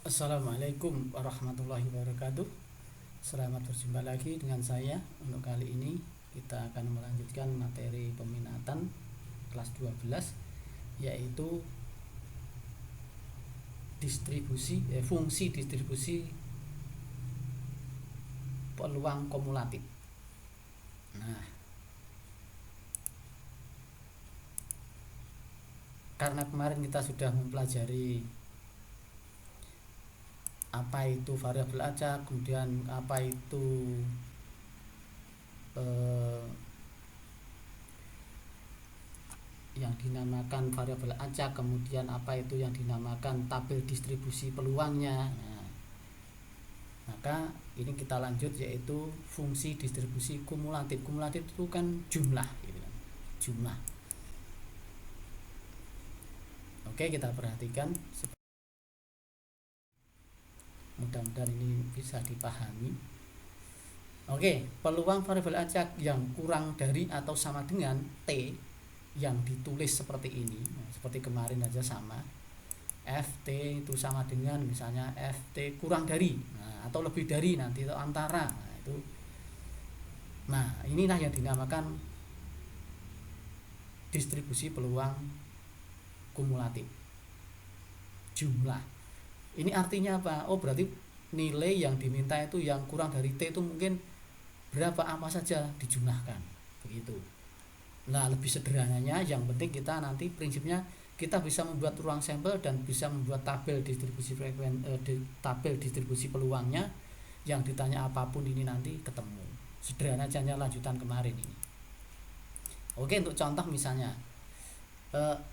Assalamualaikum warahmatullahi wabarakatuh. Selamat berjumpa lagi dengan saya. Untuk kali ini kita akan melanjutkan materi peminatan kelas 12, yaitu fungsi distribusi peluang kumulatif. Nah, karena kemarin kita sudah mempelajari apa itu variabel acak, kemudian apa itu yang dinamakan variabel acak, kemudian apa itu yang dinamakan tabel distribusi peluangnya. Nah, maka ini kita lanjut, yaitu fungsi distribusi kumulatif. Kumulatif itu kan jumlah, gitu kan. Jumlah. Oke, kita perhatikan. Mudah-mudahan ini bisa dipahami. Oke, peluang variabel acak yang kurang dari atau sama dengan T yang ditulis seperti ini. Nah, seperti kemarin aja sama. Ft itu sama dengan misalnya Ft kurang dari, nah, atau lebih dari nanti, atau antara. Nah, itu. Nah, inilah yang dinamakan distribusi peluang kumulatif. Jumlah. Ini artinya apa? Oh, berarti nilai yang diminta itu yang kurang dari T itu mungkin berapa, apa saja dijumlahkan. Begitu. Nah, lebih sederhananya, yang penting kita nanti prinsipnya kita bisa membuat ruang sampel dan bisa membuat tabel distribusi tabel distribusi peluangnya. Yang ditanya apapun ini nanti ketemu. Sederhana aja, lanjutan kemarin ini. Oke, untuk contoh misalnya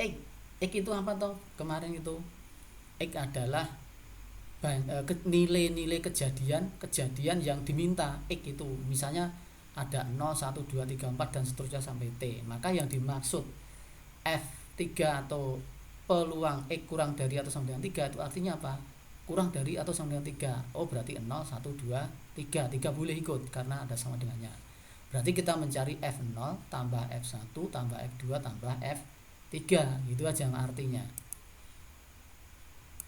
X itu apa toh? Kemarin itu X adalah nilai-nilai kejadian yang diminta. X itu misalnya ada 0, 1, 2, 3, 4 dan seterusnya sampai T. Maka yang dimaksud F3 atau peluang X kurang dari atau sama dengan 3 itu artinya apa? Kurang dari atau sama dengan 3. Oh, berarti 0, 1, 2, 3. 3 boleh ikut karena ada sama dengannya. Berarti kita mencari F0 tambah F1 tambah F2 tambah F3. Gitu aja artinya.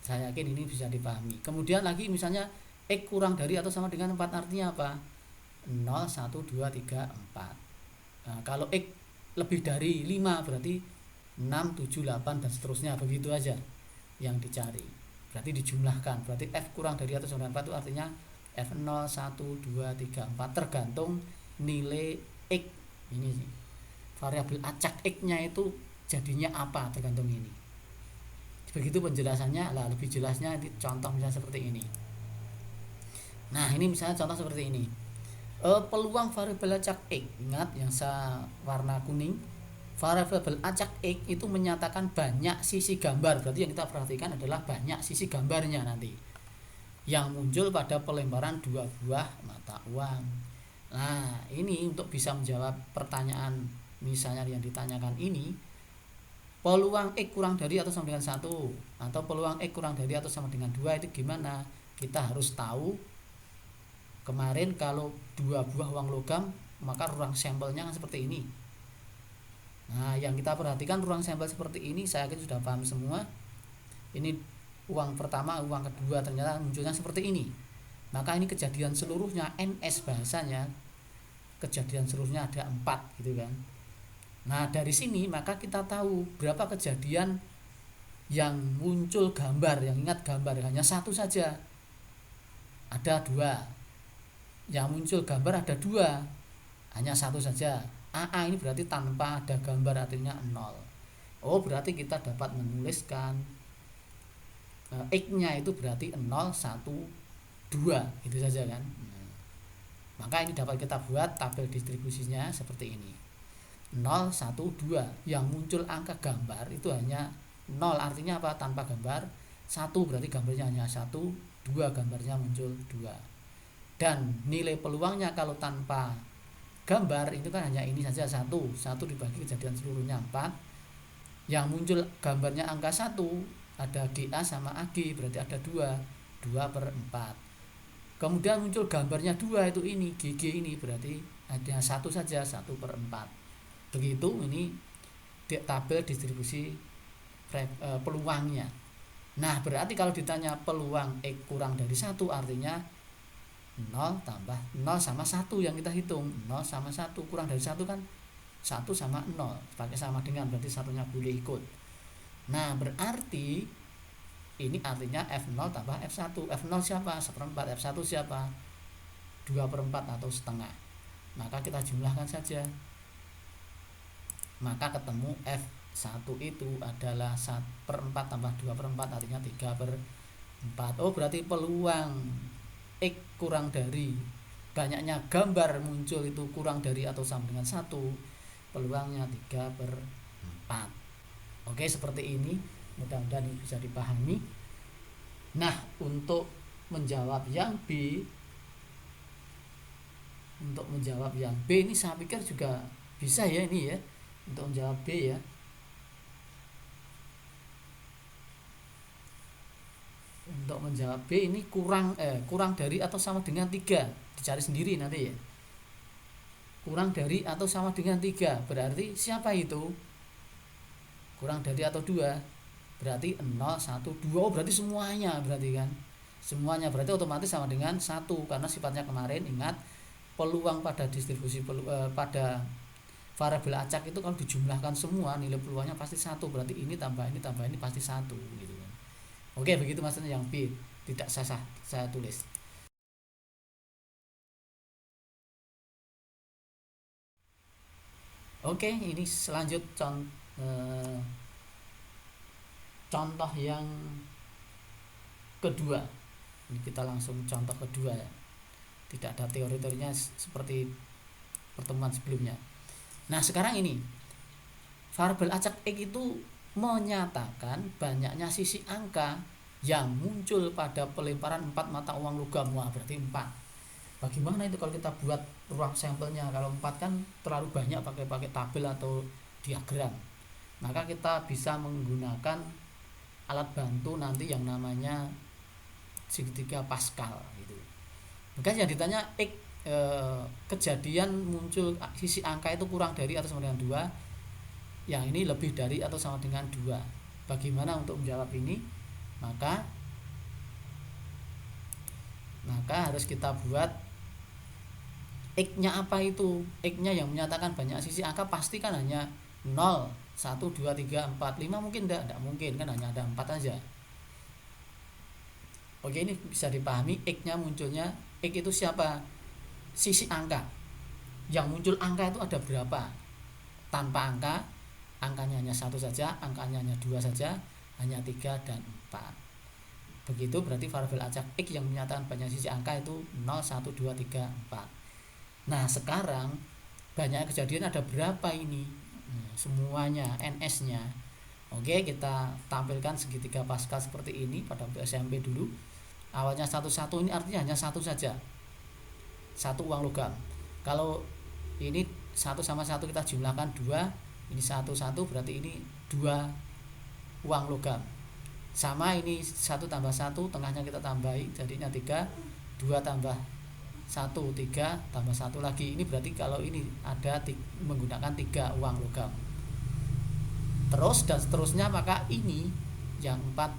Saya yakin ini bisa dipahami. Kemudian lagi misalnya X kurang dari atau sama dengan 4, artinya apa? 0, 1, 2, 3, 4. Nah, kalau X lebih dari 5 berarti 6, 7, 8 dan seterusnya. Begitu aja yang dicari. Berarti dijumlahkan. Berarti F kurang dari atau sama dengan 4 itu artinya F0, 1, 2, 3, 4 tergantung nilai X. Ini sih. Variabel acak X-nya itu jadinya apa tergantung ini. Begitu penjelasannya. Lah, lebih jelasnya di contoh misalnya seperti ini. Nah, ini misalnya contoh seperti ini. Peluang variabel acak X, ingat yang saya warna kuning, variabel acak X itu menyatakan banyak sisi gambar. Berarti yang kita perhatikan adalah banyak sisi gambarnya nanti yang muncul pada pelemparan 2 buah mata uang. Nah, ini untuk bisa menjawab pertanyaan misalnya yang ditanyakan ini, peluang X kurang dari atau sama dengan 1 atau peluang X kurang dari atau sama dengan 2 itu gimana? Kita harus tahu kemarin kalau 2 buah uang logam maka ruang sampelnya kan seperti ini. Nah, yang kita perhatikan ruang sampel seperti ini saya yakin sudah paham semua. Ini uang pertama, uang kedua ternyata munculnya seperti ini. Maka ini kejadian seluruhnya, NS bahasanya, kejadian seluruhnya ada 4 gitu kan. Nah, dari sini maka kita tahu berapa kejadian yang muncul gambar. Yang ingat gambar hanya satu saja, ada 2. Yang muncul gambar ada 2, hanya satu saja. AA ini berarti tanpa ada gambar, artinya 0. Oh, berarti kita dapat menuliskan X-nya itu berarti 0, 1, 2. Itu saja kan. Maka ini dapat kita buat tabel distribusinya seperti ini. 0, 1, 2. Yang muncul angka gambar itu hanya 0, artinya apa? Tanpa gambar. 1 berarti gambarnya hanya 1, 2 gambarnya muncul 2. Dan nilai peluangnya kalau tanpa gambar itu kan hanya ini saja, 1 dibagi kejadian seluruhnya 4. Yang muncul gambarnya angka 1 ada GA sama AG, berarti ada 2 per 4. Kemudian muncul gambarnya 2 itu ini GG, ini berarti hanya 1 saja, 1 per 4. Begitu ini tabel distribusi peluangnya. Nah, berarti kalau ditanya peluang X kurang dari 1, artinya 0 tambah 0 sama 1 yang kita hitung. 0 sama 1 kurang dari 1 kan 1 sama 0, pakai sama dengan, berarti satunya boleh ikut. Nah, berarti ini artinya F0 tambah F1. F0 siapa? 1/4. F1 siapa? 2/4 atau setengah. Maka kita jumlahkan saja. Maka ketemu F1 itu adalah 1/4 tambah 2/4, artinya 3/4. Oh, berarti peluang X kurang dari banyaknya gambar muncul itu kurang dari atau sama dengan 1, peluangnya 3/4. Oke, seperti ini. Mudah-mudahan ini bisa dipahami. Nah, untuk menjawab yang B, ini saya pikir juga bisa ya ini ya. Untuk menjawab B ya. Untuk menjawab B ini kurang dari atau sama dengan 3. Dicari sendiri nanti ya. Kurang dari atau sama dengan 3. Berarti siapa itu? Kurang dari atau 2. Berarti 0, 1, 2. Oh, berarti semuanya berarti kan. Semuanya berarti otomatis sama dengan 1 karena sifatnya kemarin ingat peluang pada distribusi pada variabel acak itu kalau dijumlahkan semua nilai peluangnya pasti 1, berarti ini tambah ini pasti 1 gitu kan. Oke, begitu maksudnya yang B. Tidak saya tulis. Oke, ini contoh yang kedua. Ini kita langsung contoh kedua ya. Tidak ada teori-teorinya seperti pertemuan sebelumnya. Nah, sekarang ini variabel acak X itu menyatakan banyaknya sisi angka yang muncul pada pelemparan 4 mata uang logam. Wah, berarti 4. Bagaimana itu kalau kita buat ruang sampelnya? Kalau 4 kan terlalu banyak pakai tabel atau diagram. Maka kita bisa menggunakan alat bantu nanti yang namanya segitiga Pascal gitu. Maka yang ditanya kejadian muncul sisi angka itu kurang dari atau sama dengan 2, yang ini lebih dari atau sama dengan 2. Bagaimana untuk menjawab ini? Maka harus kita buat X-nya apa itu? X-nya yang menyatakan banyak sisi angka pasti kan hanya 0, 1, 2, 3, 4, 5 mungkin enggak mungkin kan, hanya ada 4 aja. Oke, ini bisa dipahami. X-nya munculnya, X itu siapa? Sisi angka. Yang muncul angka itu ada berapa? Tanpa angka, angkanya hanya 1 saja, angkanya hanya 2 saja, hanya 3 dan 4. Begitu berarti variabel acak X yang menyatakan banyak sisi angka itu 0, 1, 2, 3, 4. Nah, sekarang banyak kejadian ada berapa ini? Semuanya, NS-nya. Oke, kita tampilkan segitiga Pascal seperti ini pada SMP dulu. Awalnya 1, 1 ini artinya hanya 1 saja. 1 uang logam. Kalau ini 1 sama 1 kita jumlahkan 2, ini 1, 1 berarti ini 2 uang logam. Sama ini 1 tambah 1, tengahnya kita tambahi jadinya 3, 2 tambah 1, 3 tambah 1 lagi. Ini berarti kalau ini ada menggunakan 3 uang logam. Terus dan seterusnya, maka ini yang 4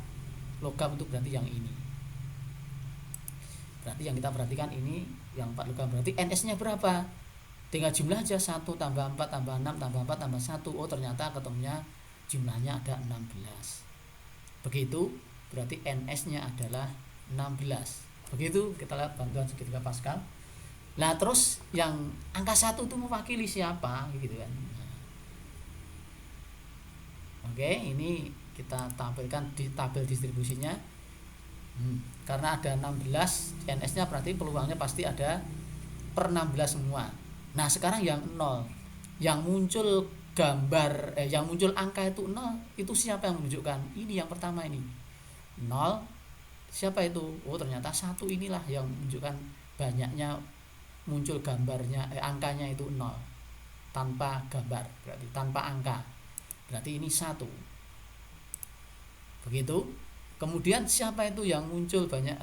logam itu berarti yang ini. Berarti yang kita perhatikan ini yang 4 logam, berarti NS-nya berapa? Tinggal jumlah aja, 1 tambah 4 tambah 6 tambah 4 tambah 1. Oh, ternyata ketemunya jumlahnya ada 16. Begitu, berarti NS-nya adalah 16. Begitu kita lihat bantuan segitiga Pascal. Nah, terus yang angka 1 itu mewakili siapa gitu kan. Oke, ini kita tampilkan di tabel distribusinya. Karena ada 16, NS-nya berarti peluangnya pasti ada per 16 semua. Nah, sekarang yang 0, yang muncul gambar yang muncul angka itu 0, itu siapa yang menunjukkan? Ini yang pertama ini 0, siapa itu? Oh, ternyata 1 inilah yang menunjukkan banyaknya muncul gambarnya, angkanya itu 0 tanpa gambar, berarti tanpa angka, berarti ini 1. Begitu. Kemudian siapa itu yang muncul banyak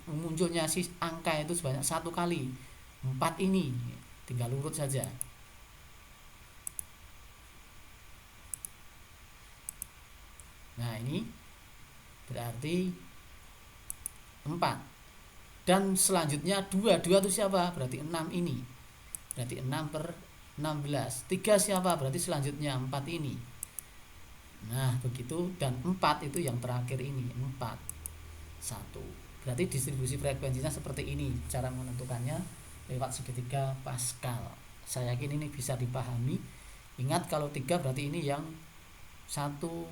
munculnya si angka itu sebanyak 1 kali? 4 ini, tinggal urut saja. Nah, ini berarti 4. Dan selanjutnya 2 itu siapa? Berarti 6 ini. Berarti 6 per 16. 3 siapa? Berarti selanjutnya 4 ini. Nah begitu. Dan 4 itu yang terakhir ini, 4 1. Berarti distribusi frekuensinya seperti ini. Cara menentukannya lewat segitiga Pascal. Saya yakin ini bisa dipahami. Ingat kalau 3 berarti ini yang 1 0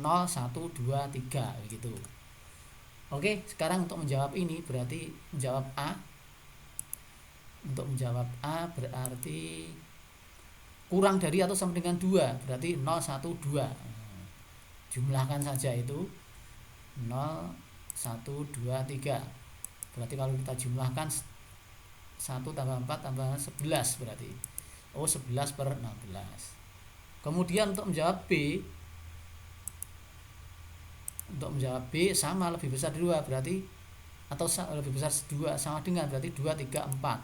1 2 3 begitu. Oke, sekarang untuk menjawab ini berarti menjawab A. Untuk menjawab A berarti kurang dari atau sama dengan 2, berarti 0 1 2. Jumlahkan saja itu 0 1 2 3. Berarti kalau kita jumlahkan 1 tambah 4 tambah 11 berarti 11 per 16. Kemudian untuk menjawab B, sama lebih besar 2 berarti, atau lebih besar 2 sama dengan berarti 2 3 4.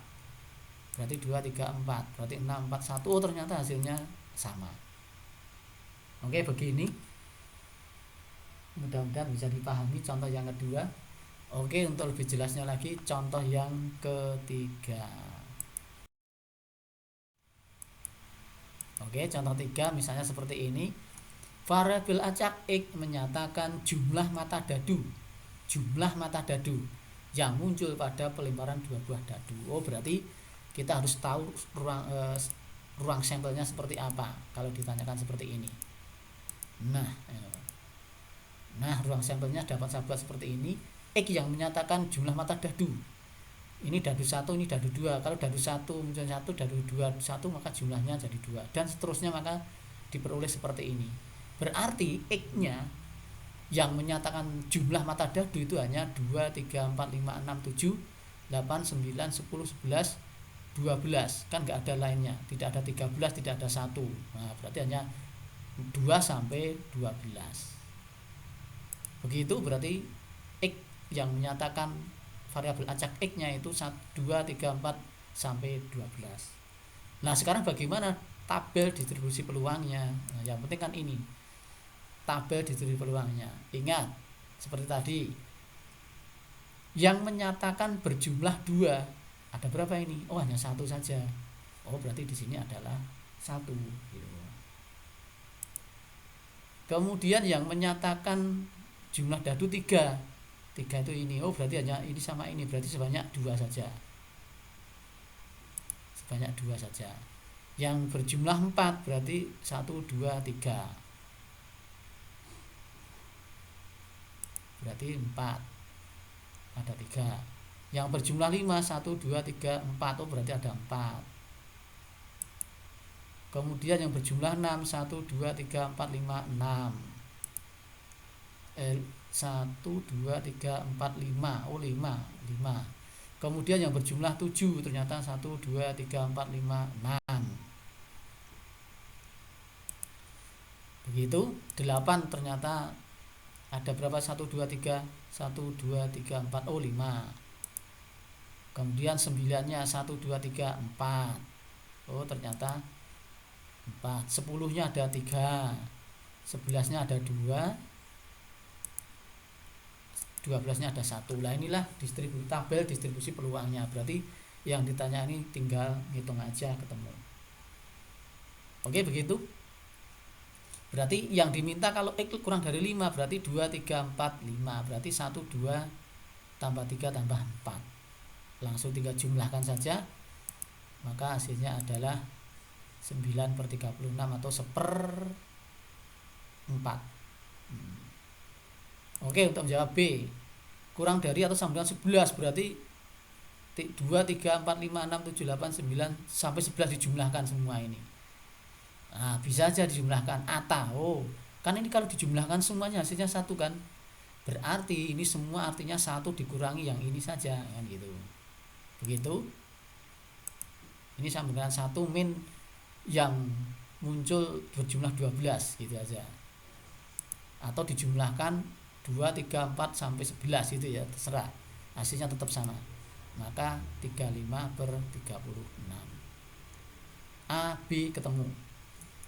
Berarti 2 3 4. Berarti 6 4 1. Ternyata hasilnya sama. Oke, begini. Mudah-mudahan bisa dipahami contoh yang kedua. Oke, untuk lebih jelasnya lagi contoh yang ketiga. Oke, contoh 3 misalnya seperti ini. Variabel acak X menyatakan jumlah mata dadu yang muncul pada pelemparan 2 buah dadu. Oh, berarti kita harus tahu ruang sampelnya seperti apa kalau ditanyakan seperti ini. Nah, ruang sampelnya dapat saya buat seperti ini. X yang menyatakan jumlah mata dadu. Ini dadu 1, ini dadu 2. Kalau dadu 1 muncul 1, dadu 2 1, maka jumlahnya jadi 2 dan seterusnya, maka diperoleh seperti ini. Berarti X-nya yang menyatakan jumlah mata dadu itu hanya 2 3 4 5 6 7 8 9 10 11 12. Kan enggak ada lainnya, tidak ada 13, tidak ada 1. Nah, berarti hanya 2 sampai 12. Begitu berarti X yang menyatakan variabel acak X-nya itu 1 2 3 4 sampai 12. Nah, sekarang bagaimana tabel distribusi peluangnya? Nah, yang penting kan ini. Tabel distribusi peluangnya. Ingat, seperti tadi. Yang menyatakan berjumlah 2, ada berapa ini? Oh, hanya 1 saja. Oh, berarti di sini adalah 1 gitu. Kemudian yang menyatakan jumlah dadu 3 itu ini. Oh, berarti hanya ini sama ini, berarti sebanyak 2 saja. Sebanyak 2 saja. Yang berjumlah 4 berarti 1 2 3. Berarti 4. Ada 3. Yang berjumlah 5 1 2 3 4. Oh, berarti ada 4. Kemudian yang berjumlah 6 1 2 3 4 5 6. 1 2 3 4 5. Oh, 5. Kemudian yang berjumlah 7 ternyata 1 2 3 4 5 6. Begitu. 8 ternyata ada berapa? 1 2 3 1 2 3 4. Oh, 5. Kemudian 9-nya 1 2 3 4. Oh, ternyata 4. 10-nya ada 3. 11-nya ada 2. 12-nya ada 1. Lah, inilah tabel distribusi peluangnya. Berarti yang ditanya ini tinggal hitung aja ketemu. Oke, begitu. Berarti yang diminta kalau X kurang dari 5 berarti 2 3 4 5. Berarti 1 2 tambah 3 tambah 4. Langsung tinggal jumlahkan saja. Maka hasilnya adalah 9 per 36 atau 1/4. Oke, untuk menjawab B, kurang dari atau sama dengan 11 berarti 2 3 4 5 6 7 8 9 sampai 11 dijumlahkan semua ini. Nah, bisa aja dijumlahkan atau kan ini kalau dijumlahkan semuanya hasilnya 1 kan. Berarti ini semua artinya 1 dikurangi yang ini saja kan gitu. Begitu. Ini sama dengan 1 min yang muncul berjumlah 12 gitu aja. Atau dijumlahkan 2 3 4 sampai 11 itu ya, terserah. Hasilnya tetap sama. Maka 35 per 36. A, B ketemu.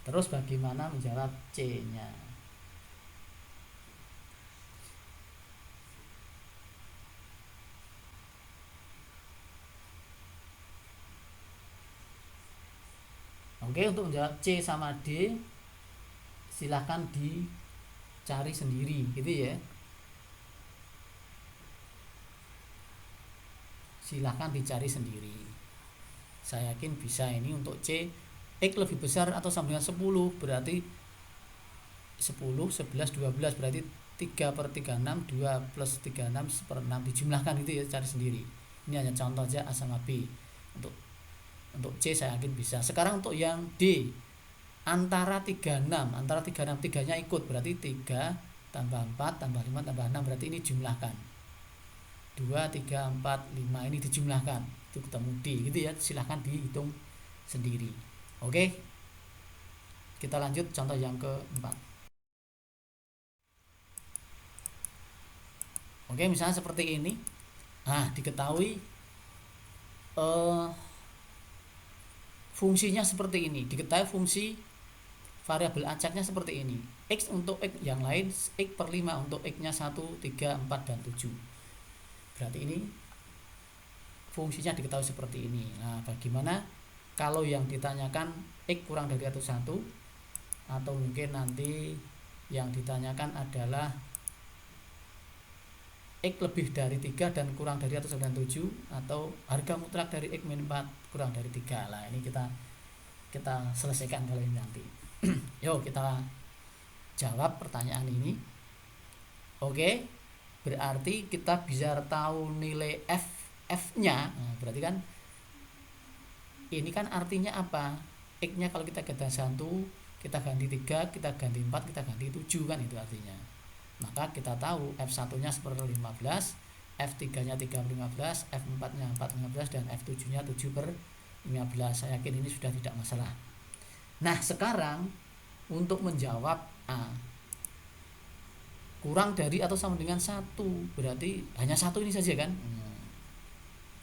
Terus bagaimana menjawab C-nya? Oke, untuk menjawab C sama D silahkan dicari sendiri gitu ya. Silahkan dicari sendiri. Saya yakin bisa ini untuk C. X lebih besar atau sama dengan 10 berarti 10, 11, 12 berarti 3 per 36, 2 plus 36 per 6 dijumlahkan gitu ya, cari sendiri. Ini hanya contoh aja A sama B. Untuk C saya yakin bisa. Sekarang untuk yang D, antara 36, antara 36 3-nya ikut berarti 3 tambah 4 tambah 5 tambah 6 berarti ini jumlahkan. 2, 3, 4, 5 ini dijumlahkan. Itu ketemu D gitu ya. Silahkan dihitung sendiri. Oke. Kita lanjut contoh yang keempat. Oke, misalnya seperti ini. Nah, diketahui fungsinya seperti ini. Diketahui fungsi variabel acaknya seperti ini. X untuk X yang lain, X per 5 untuk X-nya 1, 3, 4, dan 7. Berarti ini fungsinya diketahui seperti ini. Nah, bagaimana kalau yang ditanyakan X kurang dari atau 1, atau mungkin nanti yang ditanyakan adalah X lebih dari 3 dan kurang dari atau sama dengan 7, atau harga mutlak dari X min 4 kurang dari 3. Lah ini kita selesaikan kalau ini nanti. Yuk kita jawab pertanyaan ini. Oke, berarti kita bisa tahu nilai F-nya. Nah, berarti kan ini kan artinya apa? X-nya kalau kita ganti 1, kita ganti 3, kita ganti 4, kita ganti 7 kan itu artinya. Maka kita tahu F1-nya seperti 15, F3-nya 3 per 15, F4-nya 4 per 15, dan F7-nya 7 per 15. Saya yakin ini sudah tidak masalah. Nah, sekarang untuk menjawab A, kurang dari atau sama dengan 1, berarti hanya 1 ini saja kan?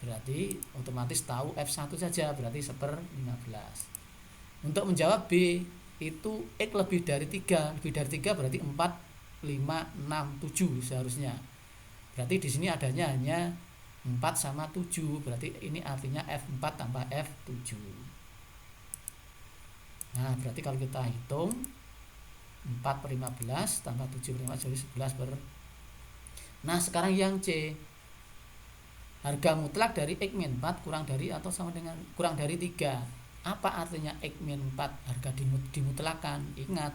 Berarti otomatis tahu F1 saja, berarti 1/15. Untuk menjawab B, itu X lebih dari 3. Lebih dari 3 berarti 4, 5, 6, 7 seharusnya. Berarti di sini adanya hanya 4 sama 7. Berarti ini artinya F4 tambah F7. Nah, berarti kalau kita hitung 4 per 15 tambah 7 per 15 jadi 11 per. Nah, sekarang yang C, harga mutlak dari X min 4 kurang dari atau sama dengan kurang dari 3. Apa artinya X min 4 harga dimutlakan? Ingat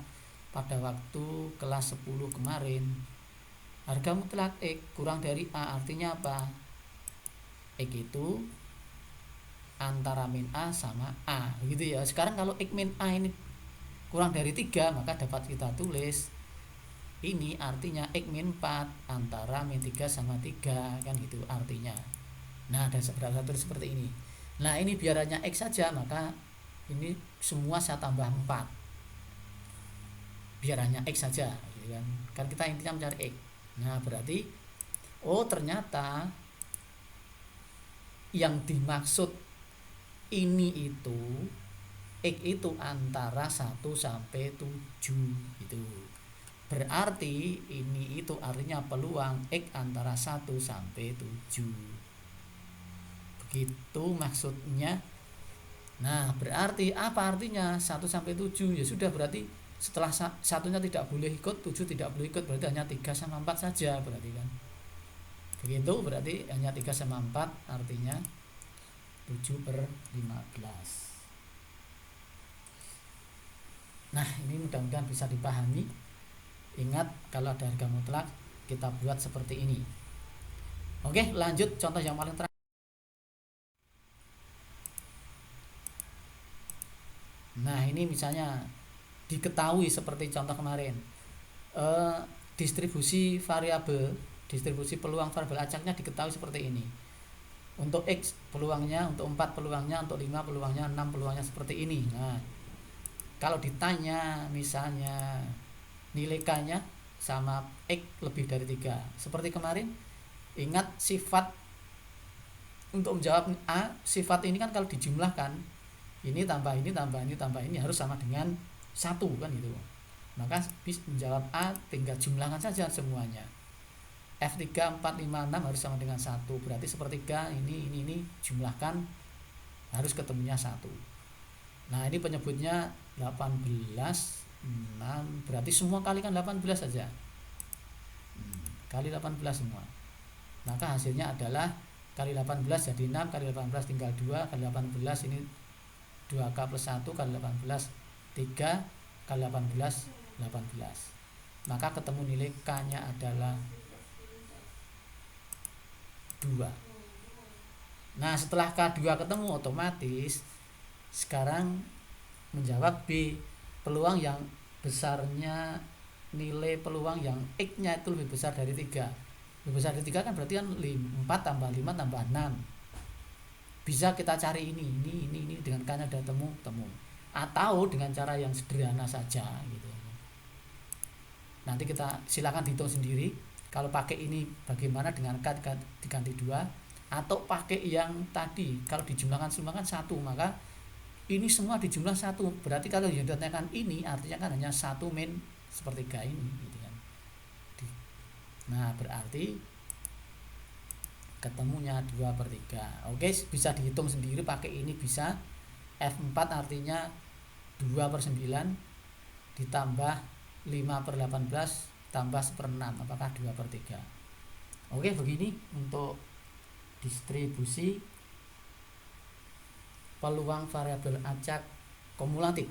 pada waktu kelas 10 kemarin, harga mutlak X kurang dari A artinya apa? X itu antara min A sama A gitu ya. Sekarang kalau X min A ini kurang dari 3, maka dapat kita tulis ini artinya X min 4 antara min 3 sama 3 kan gitu artinya. Nah, ada satu seperti ini. Nah, ini biar hanya X saja, maka ini semua saya tambah 4 biar hanya X saja gitu kan. Kan kita intinya mencari X. Nah, berarti ternyata yang dimaksud ini itu X itu antara 1 sampai 7 itu. Berarti ini itu artinya peluang X antara 1 sampai 7. Begitu maksudnya. Nah, berarti apa artinya 1 sampai 7? Ya sudah, berarti setelah satunya tidak boleh ikut, 7 tidak boleh ikut, berarti hanya 3 sama 4 saja berarti kan. Begitu, berarti hanya 3 sama 4 artinya 7 per 15. Nah, ini mudah-mudahan bisa dipahami. Ingat, kalau ada harga mutlak kita buat seperti ini. Oke, lanjut contoh yang paling terakhir. Nah, ini misalnya diketahui seperti contoh kemarin, distribusi peluang variabel acaknya diketahui seperti ini. Untuk X peluangnya, untuk 4 peluangnya, untuk 5 peluangnya, 6 peluangnya seperti ini. Nah, kalau ditanya misalnya nilai K-nya sama X lebih dari 3, seperti kemarin, ingat sifat untuk menjawab A, sifat ini kan kalau dijumlahkan, ini tambah ini tambah ini tambah ini harus sama dengan 1 kan gitu. Maka bisa menjawab A tinggal jumlahkan saja semuanya. F3, 4, 5, 6 harus sama dengan 1. Berarti sepertiga ini jumlahkan harus ketemunya 1. Nah ini penyebutnya 18 6, berarti semua kalikan 18 saja. Kali 18 semua. Maka hasilnya adalah kali 18 jadi 6, kali 18 tinggal 2, kali 18 ini 2K plus 1, kali 18 3, kali 18 18. Maka ketemu nilai K-nya adalah 2. Nah setelah K2 ketemu, otomatis sekarang menjawab B, peluang yang besarnya, nilai peluang yang X-nya itu lebih besar dari 3. Lebih besar dari 3 kan berarti kan 4 tambah 5 tambah 6. Bisa kita cari ini dengan K-nya ada temu. Atau dengan cara yang sederhana saja gitu. Nanti kita silakan dihitung sendiri. Kalau pakai ini bagaimana dengan K diganti 2, atau pakai yang tadi kalau dijumlahkan semua kan 1, maka ini semua dijumlah 1. Berarti kalau yang ditanyakan ini artinya kan hanya 1 min sepertiga ini gitu kan. Nah, berarti ketemunya 2/3. Oke, bisa dihitung sendiri pakai ini bisa. F4 artinya 2/9 ditambah 5/18 tambah 1/6, apakah 2/3. Oke, begini untuk distribusi peluang variabel acak kumulatif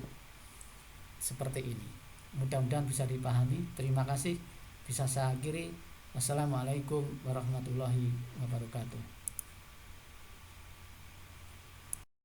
seperti ini. Mudah-mudahan bisa dipahami. Terima kasih. Bisa saya akhiri. Wassalamualaikum warahmatullahi wabarakatuh.